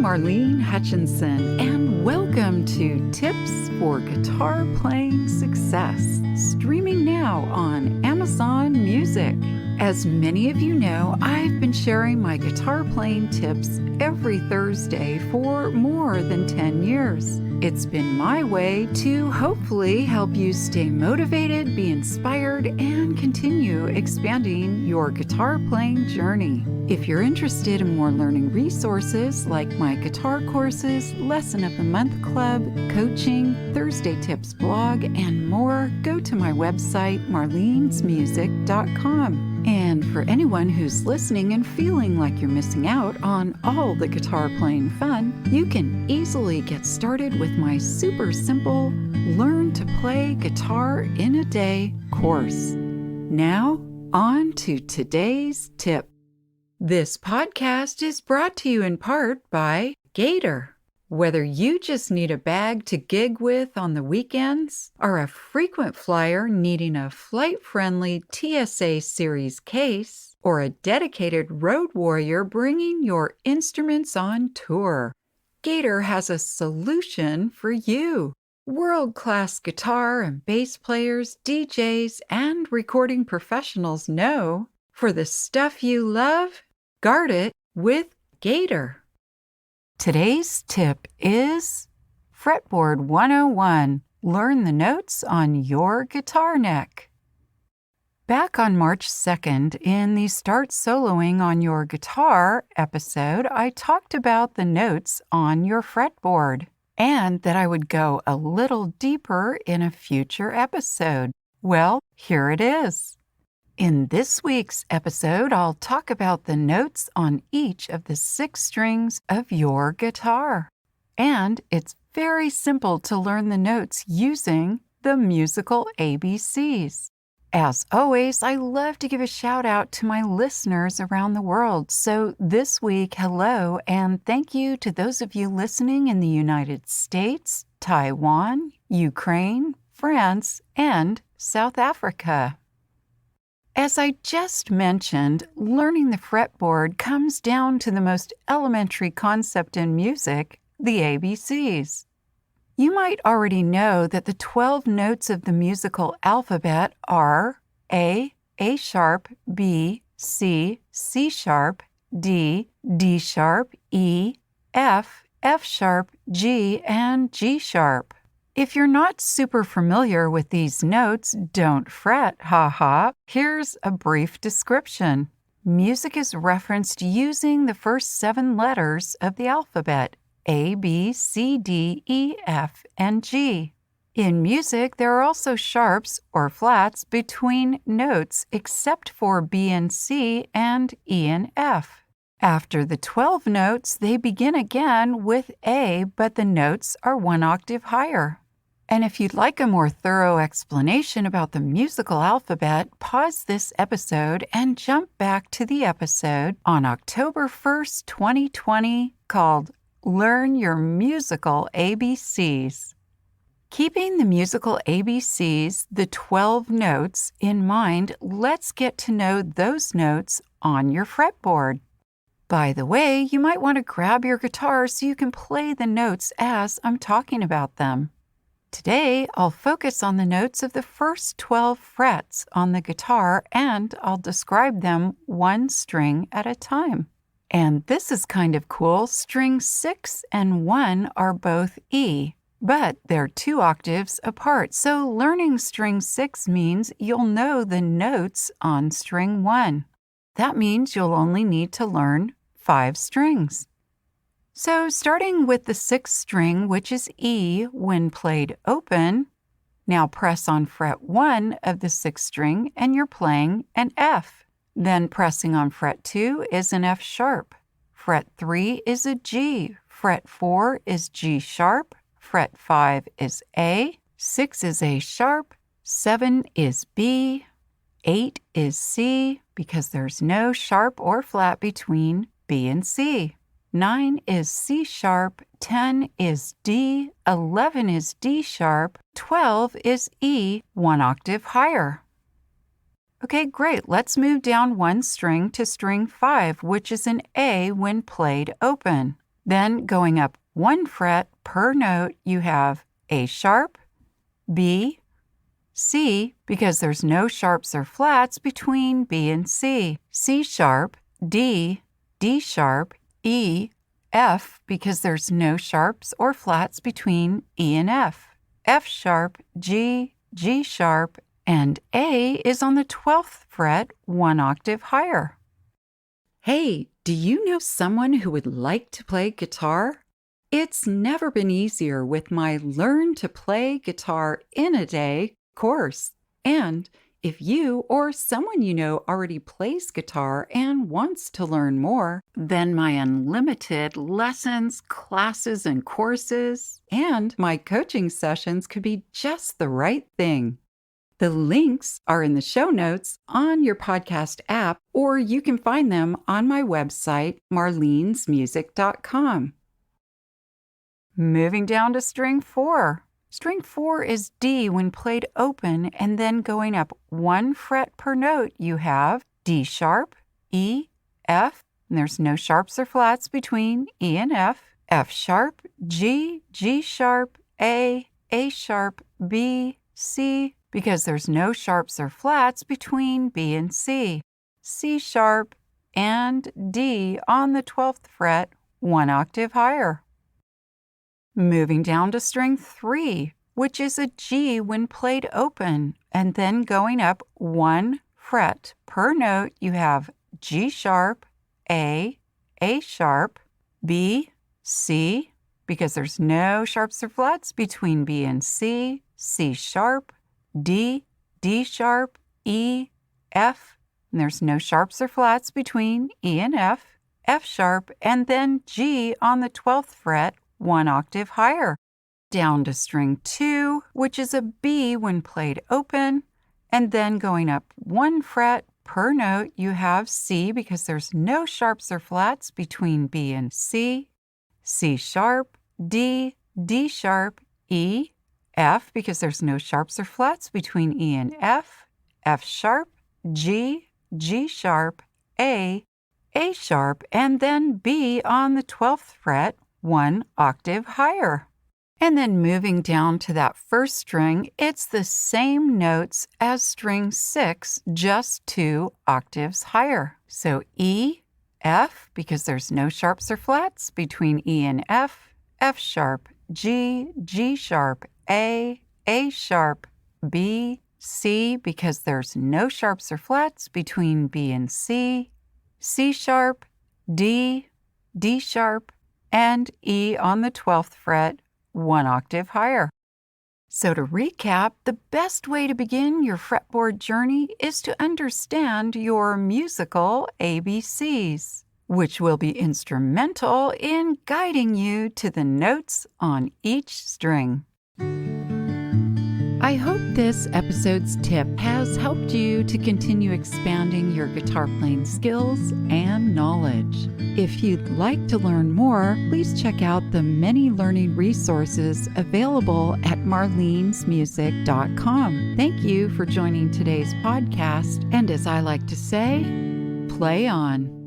Marlene Hutchinson, and welcome to Tips for Guitar Playing Success, streaming now on Amazon Music. As many of you know, I've been sharing my guitar playing tips every Thursday for more than 10 years. It's been my way to hopefully help you stay motivated, be inspired, and continue expanding your guitar playing journey. If you're interested in more learning resources like my guitar courses, Lesson of the Month Club, coaching, Thursday Tips blog, and more, go to my website, marlenesmusic.com. And for anyone who's listening and feeling like you're missing out on all the guitar playing fun, you can easily get started with my super simple Learn to Play Guitar in a Day course. Now, on to today's tip. This podcast is brought to you in part by Gator. Whether you just need a bag to gig with on the weekends, are a frequent flyer needing a flight-friendly TSA Series case, or a dedicated road warrior bringing your instruments on tour, Gator has a solution for you. World-class guitar and bass players, DJs, and recording professionals know, for the stuff you love, guard it with Gator. Today's tip is Fretboard 101. Learn the notes on your guitar neck. Back on March 2nd, in the Start Soloing on Your Guitar episode, I talked about the notes on your fretboard, and that I would go a little deeper in a future episode. Well, here it is. In this week's episode, I'll talk about the notes on each of the 6 strings of your guitar. And it's very simple to learn the notes using the musical ABCs. As always, I love to give a shout out to my listeners around the world. So this week, hello, and thank you to those of you listening in the United States, Taiwan, Ukraine, France, and South Africa. As I just mentioned, learning the fretboard comes down to the most elementary concept in music, the ABCs. You might already know that the 12 notes of the musical alphabet are A sharp, B, C, C sharp, D, D sharp, E, F sharp, G, and G sharp. If you're not super familiar with these notes, don't fret, haha. Here's a brief description. Music is referenced using the first 7 letters of the alphabet, A, B, C, D, E, F, and G. In music, there are also sharps or flats between notes except for B and C and E and F. After the 12 notes, they begin again with A, but the notes are 1 octave higher. And if you'd like a more thorough explanation about the musical alphabet, pause this episode and jump back to the episode on October 1st, 2020, called Learn Your Musical ABCs. Keeping the musical ABCs, the 12 notes, in mind, let's get to know those notes on your fretboard. By the way, you might want to grab your guitar so you can play the notes as I'm talking about them. Today, I'll focus on the notes of the first 12 frets on the guitar, and I'll describe them 1 string at a time. And this is kind of cool. String 6 and 1 are both E, but they're 2 octaves apart. So learning string 6 means you'll know the notes on string 1. That means you'll only need to learn 5 strings. So starting with the 6th string, which is E when played open, now press on fret 1 of the 6th string and you're playing an F. Then pressing on fret 2 is an F sharp. Fret 3 is a G. Fret 4 is G sharp. Fret 5 is A. 6 is A sharp. 7 is B. 8 is C because there's no sharp or flat between B and C. 9 is C sharp, 10 is D, 11 is D sharp, 12 is E, 1 octave higher. Okay, great. Let's move down 1 string to string 5, which is an A when played open. Then going up 1 fret per note, you have A sharp, B, C, because there's no sharps or flats between B and C, C sharp, D, D sharp, E, F, because there's no sharps or flats between E and F, F sharp, G, G sharp, and A is on the 12th fret, 1 octave higher. Hey, do you know someone who would like to play guitar? It's never been easier with my Learn to Play Guitar in a Day course. And if you or someone you know already plays guitar and wants to learn more, then my unlimited lessons, classes, and courses, and my coaching sessions could be just the right thing. The links are in the show notes on your podcast app, or you can find them on my website, marlenesmusic.com. Moving down to string 4. String 4 is D when played open, and then going up 1 fret per note, you have D sharp, E, F, and there's no sharps or flats between E and F, F sharp, G, G sharp, A sharp, B, C, because there's no sharps or flats between B and C, C sharp, and D on the 12th fret, 1 octave higher. Moving down to string 3, which is a G when played open, and then going up 1 fret per note, you have G sharp, A sharp, B, C, because there's no sharps or flats between B and C, C sharp, D, D sharp, E, F, and there's no sharps or flats between E and F, F sharp, and then G on the 12th fret, 1 octave higher. Down to string 2, which is a B when played open, and then going up 1 fret per note, you have C because there's no sharps or flats between B and C, C sharp, D, D sharp, E, F because there's no sharps or flats between E and F, F sharp, G, G sharp, A sharp, and then B on the 12th fret, 1 octave higher. And then moving down to that first string, it's the same notes as string 6, just 2 octaves higher. So E, F, because there's no sharps or flats between E and F, F sharp, G, G sharp, A sharp, B, C, because there's no sharps or flats between B and C, C sharp, D, D sharp, and E on the 12th fret, 1 octave higher. So to recap, the best way to begin your fretboard journey is to understand your musical ABCs, which will be instrumental in guiding you to the notes on each string. I hope this episode's tip has helped you to continue expanding your guitar playing skills and knowledge. If you'd like to learn more, please check out the many learning resources available at marlenesmusic.com. Thank you for joining today's podcast, and as I like to say, play on.